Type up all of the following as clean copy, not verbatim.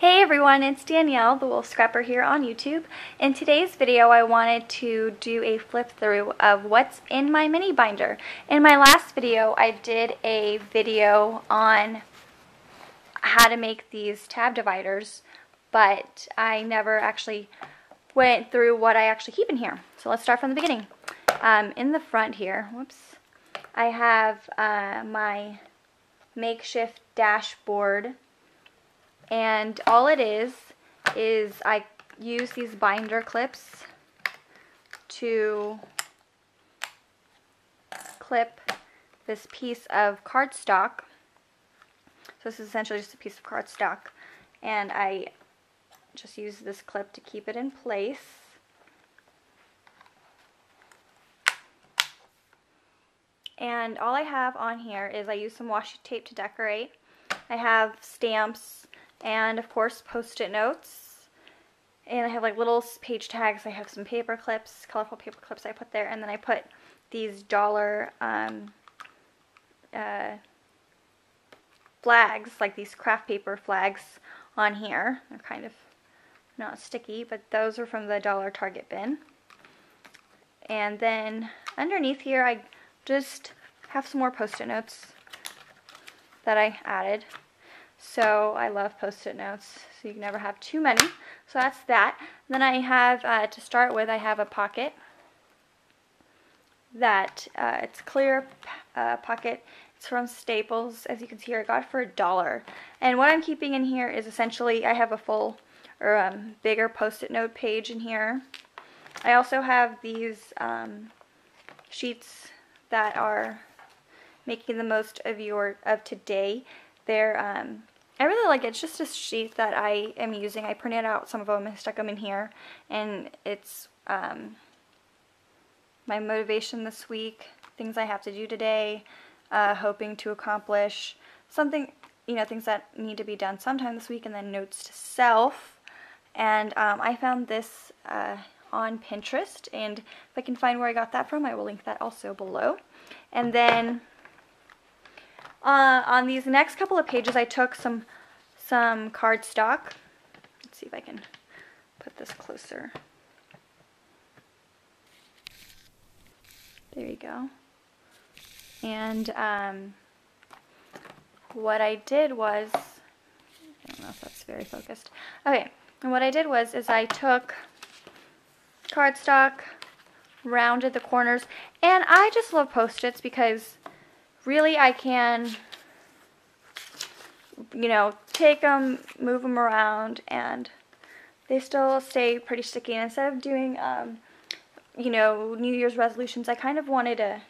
Hey everyone, it's Danielle, the Wolf Scrapper here on YouTube. In today's video, I wanted to do a flip through of what's in my mini binder. In my last video, I did a video on how to make these tab dividers, but I never actually went through what I actually keep in here. So let's start from the beginning. In the front here, I have my makeshift dashboard. And all it is I use these binder clips to clip this piece of cardstock. So this is essentially just a piece of cardstock, and I just use this clip to keep it in place. And all I have on here is I use some washi tape to decorate. I have stamps and of course post-it notes, and I have like little page tags. I have some paper clips, colorful paper clips I put there, and then I put these dollar flags, like these craft paper flags on here. They're kind of not sticky, but those are from the dollar Target bin. And then underneath here I just have some more post-it notes that I added. So I love post-it notes, so you can never have too many. So that's that. Then I have, to start with, I have a pocket that, it's clear pocket. It's from Staples. As you can see here, I got it for $1. And what I'm keeping in here is essentially, I have a full, or bigger post-it note page in here. I also have these sheets that are making the most of today. They're, I really like it. It's just a sheet that I am using. I printed out some of them and stuck them in here, and it's my motivation this week, things I have to do today, hoping to accomplish something, you know, things that need to be done sometime this week, and then notes to self. And I found this on Pinterest, and if I can find where I got that from, I will link that also below. And then on these next couple of pages, I took some cardstock. Let's see if I can put this closer. There you go. And what I did was, I don't know if that's very focused. Okay, and what I did was I took cardstock, rounded the corners, and I just love Post-its because really I can, you know, take them, move them around, and they still stay pretty sticky. And instead of doing, you know, New Year's resolutions, I kind of wanted to,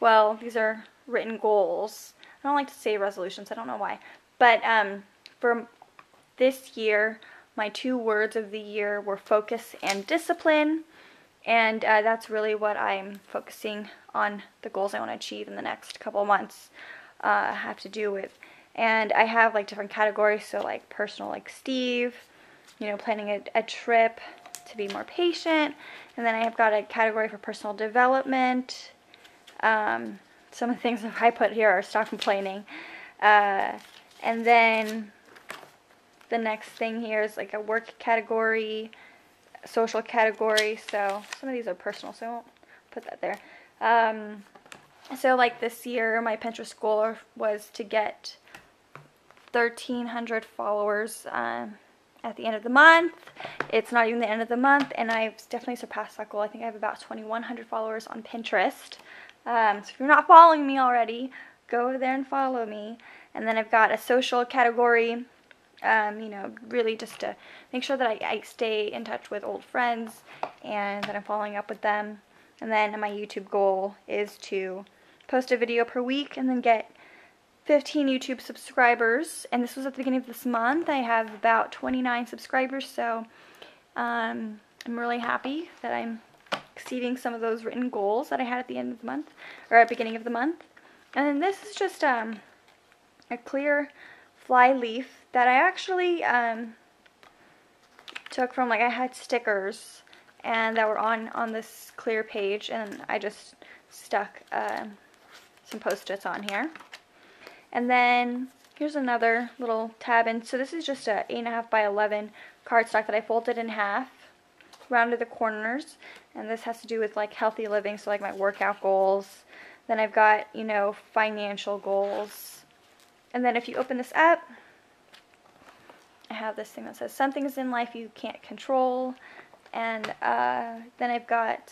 well, these are written goals. I don't like to say resolutions, I don't know why. But for this year, my 2 words of the year were focus and discipline. And that's really what I'm focusing on, the goals I want to achieve in the next couple of months have to do with. And I have like different categories, so like personal, like Steve, you know, planning a trip to be more patient. And then I have got a category for personal development. Some of the things that I put here are stop complaining. And then the next thing here is like a work category, social category. So some of these are personal, so I won't put that there. So like this year, my Pinterest goal was to get 1,300 followers at the end of the month. It's not even the end of the month, and I've definitely surpassed that goal. I think I have about 2,100 followers on Pinterest. So if you're not following me already, go over there and follow me. And then I've got a social category, you know, really just to make sure that I stay in touch with old friends and that I'm following up with them. And then my YouTube goal is to post a video per week and then get 15 YouTube subscribers. And this was at the beginning of this month. I have about 29 subscribers, so I'm really happy that I'm exceeding some of those written goals that I had at the end of the month, or at the beginning of the month. And then this is just a clear fly leaf that I actually took from, like, I had stickers and that were on this clear page, and I just stuck some Post-its on here. And then here's another little tab, and so this is just a 8.5 by 11 cardstock that I folded in half, rounded the corners, and this has to do with like healthy living, so like my workout goals. Then I've got, you know, financial goals. And then if you open this up, I have this thing that says some things in life you can't control. And then I've got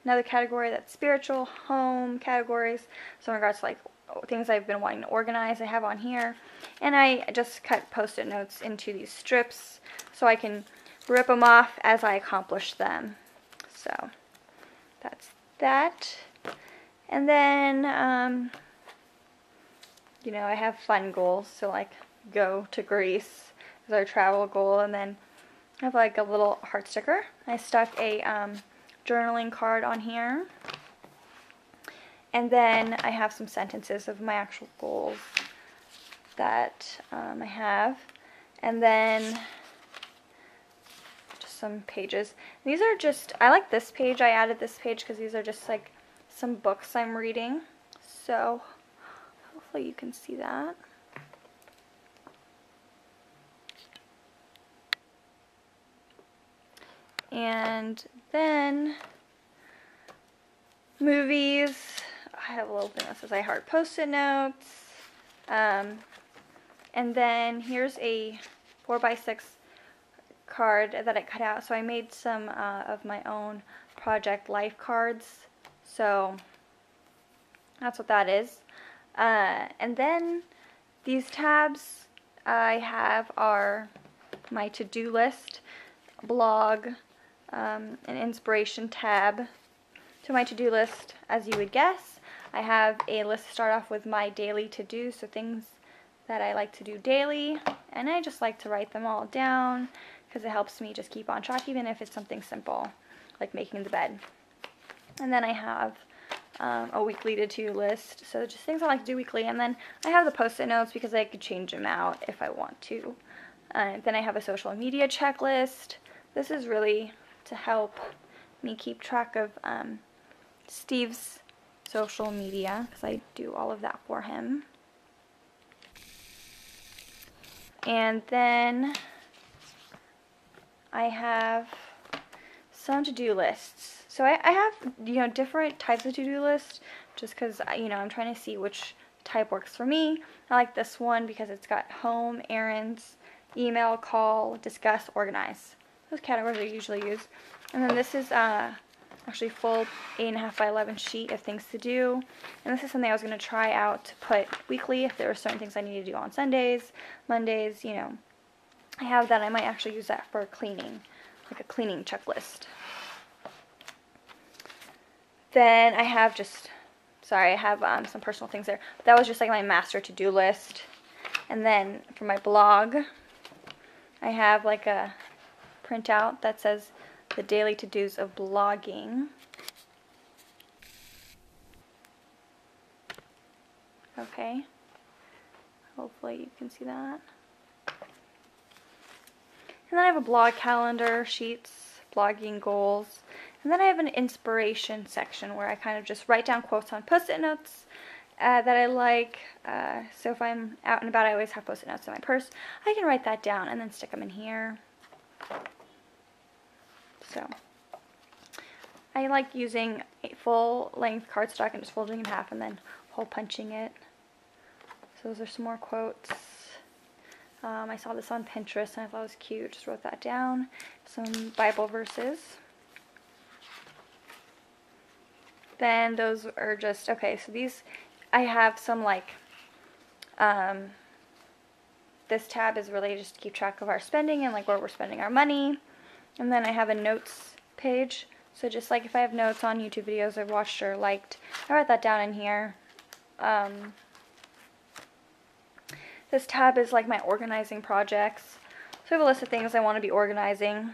another category that's spiritual, home categories. So in regards to like things I've been wanting to organize, I have on here. And I just cut Post-it notes into these strips so I can rip them off as I accomplish them. So that's that. And then, you know, I have fun goals. So like go to Greece is our travel goal. And then I have like a little heart sticker. I stuck a journaling card on here. And then I have some sentences of my actual goals that I have. And then just some pages. These are just, I like this page. I added this page because these are just like some books I'm reading. So hopefully you can see that. And then movies. I have a little thing that says I heart Post-it notes. And then here's a 4x6 card that I cut out. So I made some of my own project life cards. So that's what that is. And then these tabs I have are my to-do list, blog, an inspiration tab. To my to-do list, as you would guess, I have a list to start off with my daily to-do, so things that I like to do daily, and I just like to write them all down because it helps me just keep on track, even if it's something simple like making the bed. And then I have a weekly to-do list, so just things I like to do weekly. And then I have the Post-it notes because I could change them out if I want to. Then I have a social media checklist. This is really to help me keep track of Steve's social media because I do all of that for him. And then I have some to-do lists. So I have, you know, different types of to-do lists just because, you know, I'm trying to see which type works for me. I like this one because it's got home, errands, email, call, discuss, organize. Those categories I usually use. And then this is actually full 8.5 by 11 sheet of things to do. And this is something I was going to try out to put weekly if there are certain things I need to do on Sundays, Mondays, you know. I have that. I might actually use that for cleaning, like a cleaning checklist. Then I have just, sorry, I have some personal things there. But that was just like my master to-do list. And then for my blog, I have like a printout that says the daily to-dos of blogging. Okay. Hopefully you can see that. And then I have a blog calendar, sheets, blogging goals. And then I have an inspiration section where I kind of just write down quotes on Post-it notes that I like. So if I'm out and about, I always have Post-it notes in my purse. I can write that down and then stick them in here. So I like using a full-length cardstock and just folding it in half and then hole punching it. So those are some more quotes. I saw this on Pinterest and I thought it was cute. Just wrote that down. Some Bible verses. Then those are just, okay, so these, I have some like, this tab is really just to keep track of our spending and like where we're spending our money. And then I have a notes page. So just like if I have notes on YouTube videos I've watched or liked, I write that down in here. This tab is like my organizing projects. So I have a list of things I want to be organizing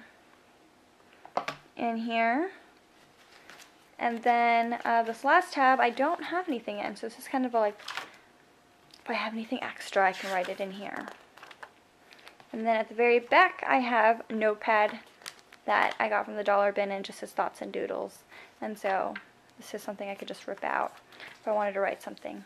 in here. And then this last tab, I don't have anything in. So this is kind of like, if I have anything extra, I can write it in here. And then at the very back, I have a notepad that I got from the dollar bin and just says thoughts and doodles. And so this is something I could just rip out if I wanted to write something.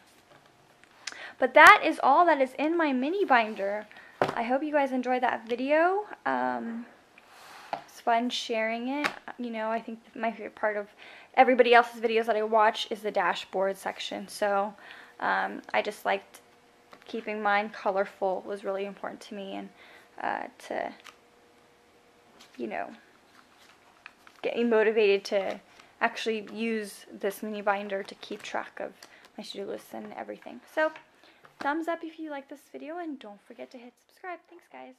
But that is all that is in my mini binder. I hope you guys enjoyed that video. It's fun sharing it. You know, I think my favorite part of everybody else's videos that I watch is the dashboard section. So I just liked keeping mine colorful was really important to me, and to, you know, get me motivated to actually use this mini binder to keep track of my to-do lists and everything. So thumbs up if you like this video, and don't forget to hit subscribe. Thanks, guys.